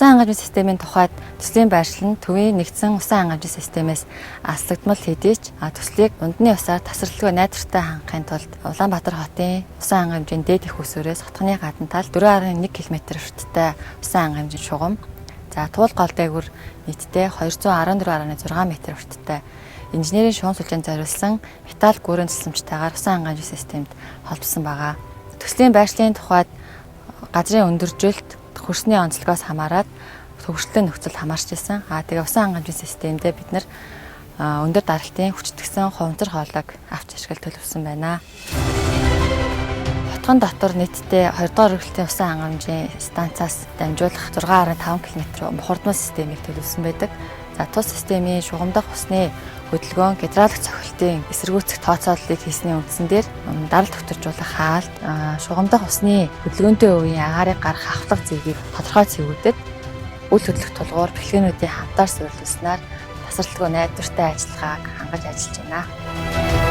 Усан хангамжийн системийн тухайд төслийн байршил нь төвийн нэгдсэн усан хангамжийн системээс аслагдмал хэдий ч төслийг дундны усаар тасралтгүй найдвартай хангахын тулд Улаанбаатар хотын усан хангамжийн дээд их усүрээс хотгоны гадна тал 4.1 км өрттэй усан хангамжийн шугам. За туул гол дээгүүр нийтдээ 214.6 м өрттэй инженерийн шугам сүлжээнд зориулсан металл гүрэн цэцлэмжтэйгээр усан хангамжийн системд холбосон байгаа. Төслийн байршлын тухайд газрын өндөржилт хөрсний онцлогоос хамаарат төвөгчлөлтийн нөхцөл хамаарч ирсэн. Тэгээ усан хангамжийн системдээ бид нар өндөр даралтын хүчтгсэн хуванцар хоолойг авч ашиглаж төлөвлөсөн байна. Хотгон дотор нийтдээ 2 дугаар үргэлжлэлийн усан хангамжийн станцаас дамжуулах 6.5 км мухардмал системийг төлөвлөсөн байдаг. За тус системийн шугамдах усны хөдөлгөөн гидравлик цохилтын эсэргүүцэх тооцооллыг хийсний үндсэн дээр даралт хөтөржүүлэх хаалт, шугамдах усны хөдөлгөөнтэй үеийн агаарыг гарах авахлага зэргийг тодорхой цэгүүдэд үл хөдлөх тулгуур бэлгээнүүдийн хамтаар суурилуулснаар тасралтгүй найдвартай ажиллагааг хангаж ажиллаж байна.